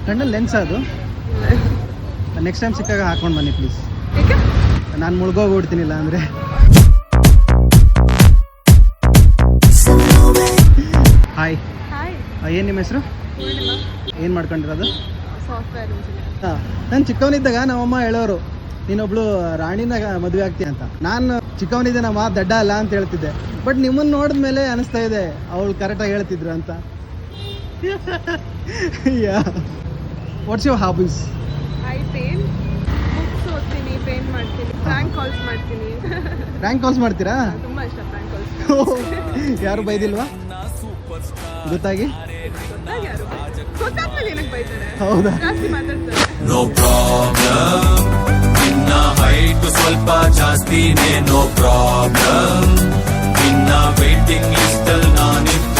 ಕಣ್ಣಲ್ಲಿ ಲೆನ್ಸ್ ಅದು. Next time ಸಿಕ್ಕಾಗ ಹಾಕೊಂಡು ಬನ್ನಿ ಪ್ಲೀಸ್. ನಾನು ಮುಳುಗೋಗ್ಬಿಡ್ತೀನಿಲ್ಲ ಅಂದರೆ. ಹಾಯ್, ಏನು ನಿಮ್ಮ ಹೆಸರು? ಏನು ಮಾಡ್ಕೊಂಡಿರೋದು? Software engineer. ಹಾಂ, ನಾನು ಚಿಕ್ಕವನಿದ್ದಾಗ ನಮ್ಮಮ್ಮ ಹೇಳೋರು ನೀನೊಬ್ಳು ರಾಣಿನ ಮದುವೆ ಆಗ್ತೀಯ ಅಂತ. ನಾನು ಚಿಕ್ಕವನಿದ್ದೆ ನಮ್ಮ ದಡ್ಡ ಅಲ್ಲ ಅಂತ ಹೇಳ್ತಿದ್ದೆ. ಬಟ್ ನಿಮ್ಮನ್ನು ನೋಡಿದ್ಮೇಲೆ ಅನಿಸ್ತಾ ಇದೆ ಅವಳು ಕರೆಕ್ಟಾಗಿ ಹೇಳ್ತಿದ್ರು ಅಂತ. What's your hobbies? I paint, books ಓದ್ತೀನಿ, ಪೇಂಟ್ ಮಾಡ್ತೀನಿ, ಪ್ರ್ಯಾಂಕ್ ಕಾಲ್ಸ್ ಮಾಡ್ತೀನಿ. ರ್ಯಾಂಕ್ ಕಾಲ್ಸ್ ಮಾಡ್ತೀರಾ? ತುಂಬ ಇಷ್ಟ ಪ್ರ್ಯಾಂಕ್ ಕಾಲ್ಸ್. ಯಾರು ಬೈದಿಲ್ವಾ ಗೊತ್ತಾಗಿ? ಗೊತ್ತಾದ್ಮೇಲೆ ಏನಕ್ಕೆ ಬೈತಾರೆ? ಹೌದಾ? ಜಾಸ್ತಿ ಮಾತಾಡ್ತಾರೆ. ನೋ ಪ್ರಾಬ್ಲಮ್, ನಿನ್ನ ಹೈಟ್ ಸ್ವಲ್ಪ ಜಾಸ್ತಿನೇ, ನೋ ಪ್ರಾಬ್ಲಮ್, ನಿನ್ನ ವೇಟಿಂಗ್ ಲಿಸ್ಟ್ ಅಲ್ಲಿ ನಾನಿದ್ದೆ.